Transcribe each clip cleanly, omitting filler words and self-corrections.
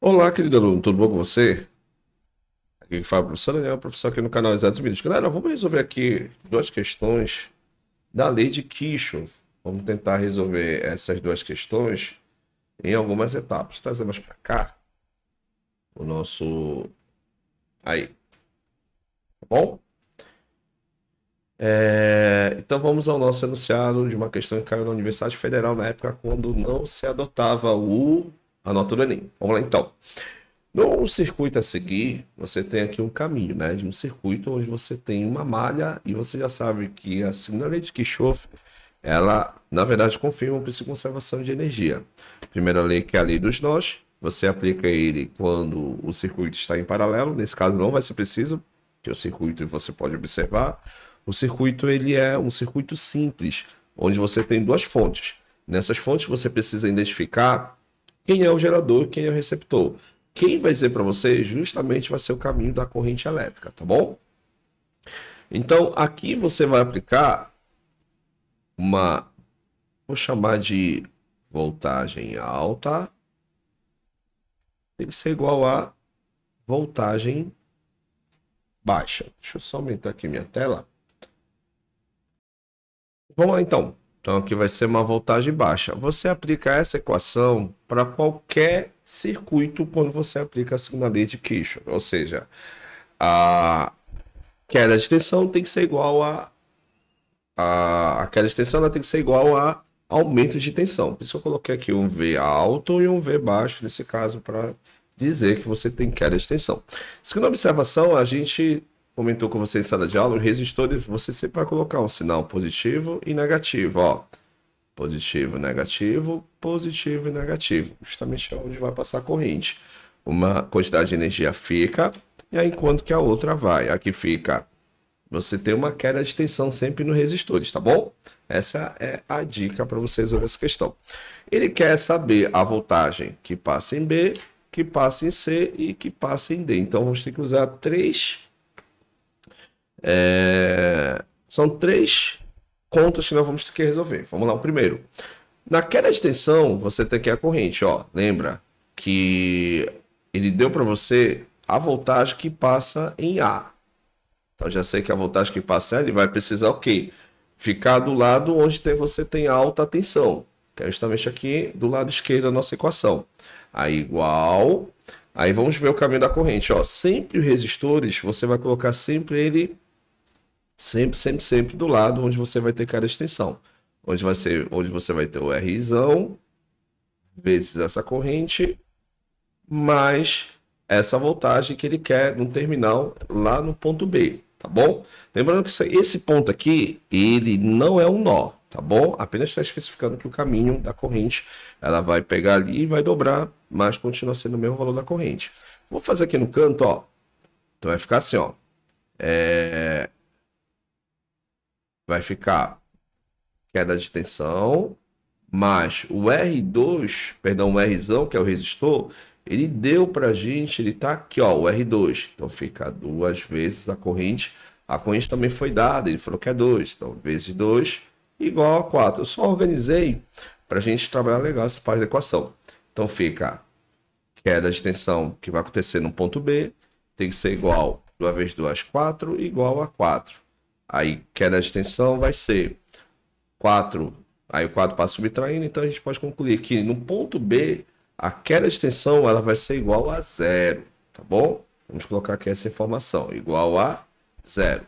Olá, querido aluno, tudo bom com você? Aqui que fala o professor Daniel, professor aqui no canal Exatos Vídeos. Galera, vamos resolver aqui duas questões da lei de Kirchhoff. Vamos tentar resolver essas duas questões em algumas etapas. Trazemos para cá o nosso... Aí, tá bom? Então vamos ao nosso enunciado de uma questão que caiu na Universidade Federal na época quando não se adotava a nota do Enem. Vamos lá então. No circuito a seguir, você tem aqui um caminho, né? De um circuito onde você tem uma malha e você já sabe que a segunda lei de Kirchhoff, ela, na verdade, confirma o princípio de conservação de energia. Primeira lei, que é a lei dos nós, você aplica ele quando o circuito está em paralelo. Nesse caso, não vai ser preciso, que o circuito você pode observar. O circuito, ele é um circuito simples, onde você tem duas fontes. Nessas fontes, você precisa identificar quem é o gerador e quem é o receptor. Quem vai dizer para você justamente vai ser o caminho da corrente elétrica, tá bom? Então, aqui você vai aplicar uma, vou chamar de voltagem alta, tem que ser igual a voltagem baixa. Deixa eu só aumentar aqui minha tela. Vamos lá então. Então aqui vai ser uma voltagem baixa. Você aplica essa equação para qualquer circuito quando você aplica a segunda lei de Kirchhoff. Ou seja, a queda de tensão tem que ser igual a queda de tensão ela tem que ser igual a aumento de tensão. Por isso eu coloquei aqui um V alto e um V baixo nesse caso para dizer que você tem queda de tensão. Segunda observação, a gente comentou com você em sala de aula, o resistor você sempre vai colocar um sinal positivo e negativo, ó. Positivo, positivo e negativo. Justamente é onde vai passar a corrente. Uma quantidade de energia fica, e aí enquanto que a outra vai. Aqui fica. Você tem uma queda de tensão sempre nos resistores, tá bom? Essa é a dica para você resolver essa questão. Ele quer saber a voltagem que passa em B, que passa em C e que passa em D. Então vamos ter que usar são três contas que nós vamos ter que resolver. Vamos lá, o primeiro. Na queda de tensão, você tem aqui a corrente, ó. Lembra que ele deu para você a voltagem que passa em A. Então já sei que a voltagem que passa em A, ele vai precisar o quê? Ficar do lado onde você tem alta tensão, que é justamente aqui do lado esquerdo da nossa equação. Aí igual. Aí vamos ver o caminho da corrente, ó. Sempre os resistores, você vai colocar sempre ele sempre do lado onde você vai ter cada extensão. Onde você vai ter o Rzão vezes essa corrente mais essa voltagem que ele quer no terminal lá no ponto B, tá bom? Lembrando que esse ponto aqui, ele não é um nó, tá bom? Apenas está especificando que o caminho da corrente, ela vai pegar ali e vai dobrar, mas continua sendo o mesmo valor da corrente. Vou fazer aqui no canto, ó. Então vai ficar assim, ó. Vai ficar queda de tensão, mas o R2, perdão, o Rzão, que é o resistor, ele deu pra gente, ele tá aqui, ó, o R2. Então fica duas vezes a corrente. A corrente também foi dada, ele falou que é 2. Então, vezes 2 igual a 4. Eu só organizei pra gente trabalhar legal essa parte da equação. Então fica queda de tensão que vai acontecer no ponto B, tem que ser igual 2 vezes 2, 4, igual a 4. Aí queda de tensão vai ser 4, aí o 4 passa subtraindo, então a gente pode concluir que no ponto B, a queda de tensão ela vai ser igual a 0, tá bom? Vamos colocar aqui essa informação, igual a 0.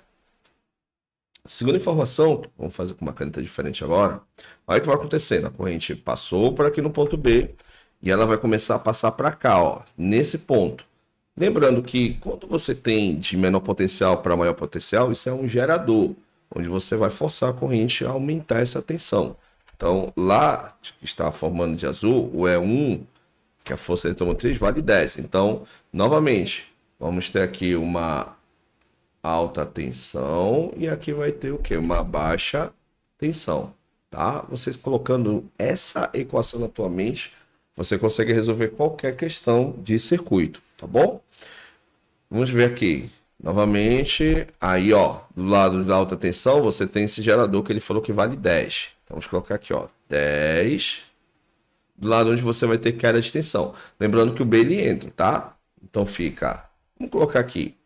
Segunda informação, vamos fazer com uma caneta diferente agora. Olha o que vai acontecendo, a corrente passou por aqui no ponto B e ela vai começar a passar para cá, ó, nesse ponto. Lembrando que quando você tem de menor potencial para maior potencial, isso é um gerador, onde você vai forçar a corrente a aumentar essa tensão. Então, lá que está formando de azul, o E1, que é a força eletromotriz, vale 10. Então, novamente, vamos ter aqui uma alta tensão e aqui vai ter o quê? Uma baixa tensão, tá? Vocês colocando essa equação na tua mente, você consegue resolver qualquer questão de circuito, tá bom? Vamos ver aqui. Novamente, aí ó, do lado da alta tensão, você tem esse gerador que ele falou que vale 10. Então vamos colocar aqui, ó, 10 do lado onde você vai ter queda de tensão. Lembrando que o B ele entra, tá? Então fica, vamos colocar aqui,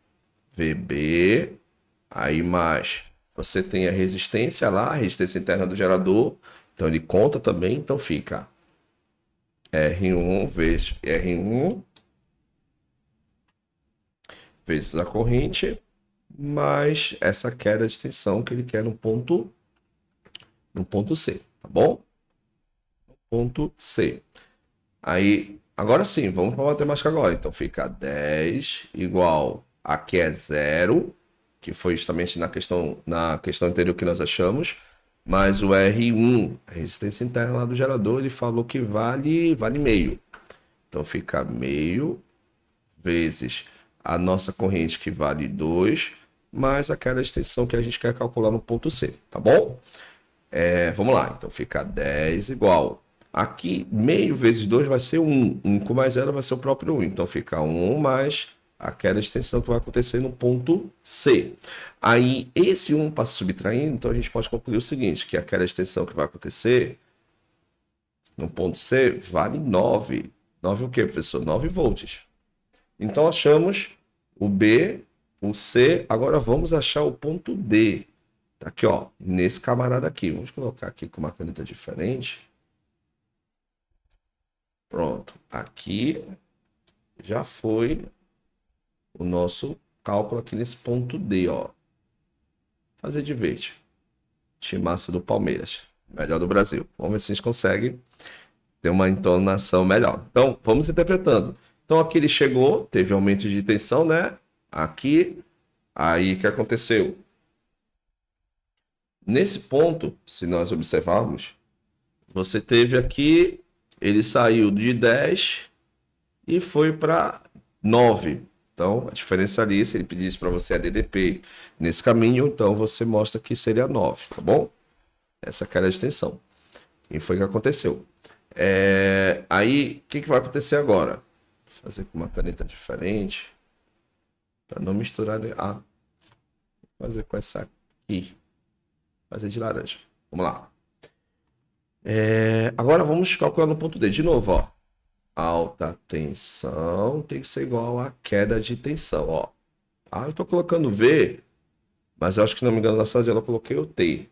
VB, aí mais, você tem a resistência lá, a resistência interna do gerador, então ele conta também, então fica R1 vezes R1 vezes a corrente, mais essa queda de tensão que ele quer no ponto C, tá bom? Ponto C. Aí, agora sim, vamos para a matemática agora. Então fica 10 igual, aqui é 0, que foi justamente na questão anterior que nós achamos, mais o R1, a resistência interna lá do gerador, ele falou que vale meio. Então fica meio vezes a nossa corrente que vale 2, mais aquela extensão que a gente quer calcular no ponto C, tá bom? Vamos lá, então fica 10 igual. Aqui, meio vezes 2 vai ser 1. 1 com mais 0 vai ser o próprio 1. Então fica 1 mais aquela extensão que vai acontecer no ponto C. Aí, esse 1 passa subtraindo, então a gente pode concluir o seguinte, que aquela extensão que vai acontecer no ponto C vale 9. 9 o quê, professor? 9 volts. Então achamos o B, o C, agora vamos achar o ponto D. Tá aqui, ó, nesse camarada aqui. Vamos colocar aqui com uma caneta diferente. Pronto, aqui já foi o nosso cálculo aqui nesse ponto D, ó. Fazer de verde. Timaço do Palmeiras, melhor do Brasil. Vamos ver se a gente consegue ter uma entonação melhor. Então, vamos interpretando. Então, aqui ele chegou, teve aumento de tensão, né? Aqui, aí o que aconteceu? Nesse ponto, se nós observarmos, você teve aqui, ele saiu de 10 e foi para 9. Então, a diferença ali, se ele pedisse para você a DDP nesse caminho, então você mostra que seria 9, tá bom? Essa cara de tensão. E foi o que aconteceu. Aí, o que vai acontecer agora? Vou fazer com uma caneta diferente, para não misturar. Vou fazer com essa aqui. Fazer de laranja. Vamos lá. Agora vamos calcular no ponto D. De novo, ó. Alta tensão tem que ser igual a queda de tensão, ó. Eu tô colocando V, mas eu acho que, se não me engano, na sala de aula eu coloquei o T.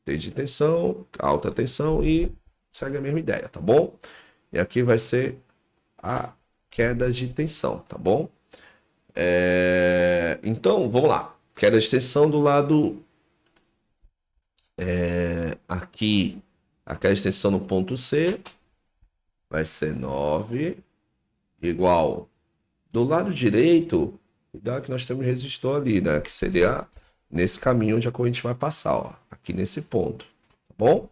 T de tensão, alta tensão e segue a mesma ideia, tá bom? E aqui vai ser a queda de tensão, tá bom? Então, vamos lá. Queda de tensão do lado... aqui, aquela extensão no ponto C vai ser 9 igual do lado direito, cuidado que nós temos resistor ali, né? Que seria nesse caminho onde a corrente vai passar, ó, aqui nesse ponto, tá bom?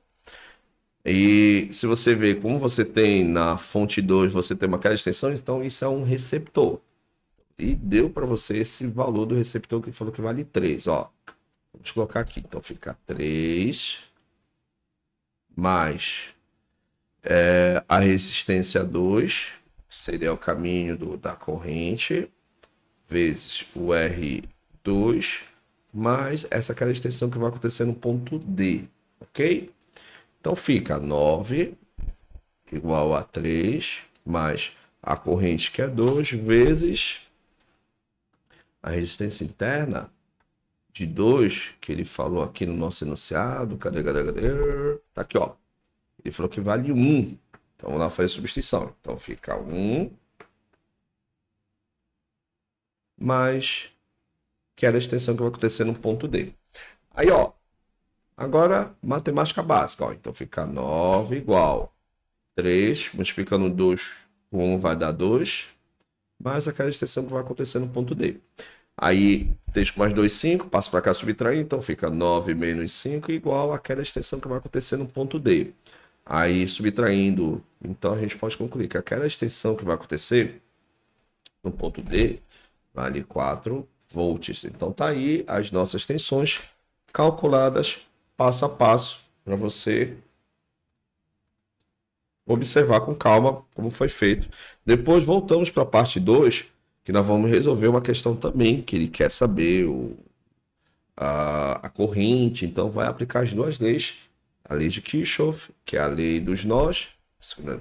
E se você ver como você tem na fonte 2, você tem uma aquela extensão, então isso é um receptor. E deu para você esse valor do receptor que ele falou que vale 3, ó. Vamos colocar aqui, então fica 3 mais a resistência 2, que seria o caminho da corrente, vezes o R2, mais essa aquela extensão que vai acontecer no ponto D, ok? Então fica 9 igual a 3, mais a corrente que é 2, vezes a resistência interna de 2, que ele falou aqui no nosso enunciado. Cadê? Tá aqui, ó. Ele falou que vale 1. Então, vamos lá fazer a substituição. Então, fica 1 mais que era a extensão que vai acontecer no ponto D. Aí, ó. Agora, matemática básica, ó. Então, fica 9 igual 3, multiplicando 2 por 1 vai dar 2, mais aquela extensão que vai acontecer no ponto D. Aí, 3 com mais 2, 5, passo para cá subtrair, então fica 9 menos 5 igual àquela extensão que vai acontecer no ponto D. Aí, subtraindo, então a gente pode concluir que aquela extensão que vai acontecer no ponto D vale 4 volts. Então, tá aí as nossas tensões calculadas passo a passo para você observar com calma como foi feito. Depois voltamos para a parte 2, que nós vamos resolver uma questão também, que ele quer saber a corrente. Então vai aplicar as duas leis, a lei de Kirchhoff, que é a lei dos nós,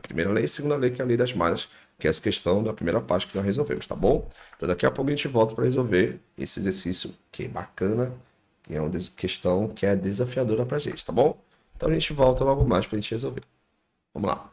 Primeira lei e segunda lei, que é a lei das malhas, que é essa questão da primeira parte que nós resolvemos, tá bom? Então daqui a pouco a gente volta para resolver esse exercício que é bacana, e é uma questão que é desafiadora pra gente, tá bom? Então a gente volta logo mais pra gente resolver. Vamos lá.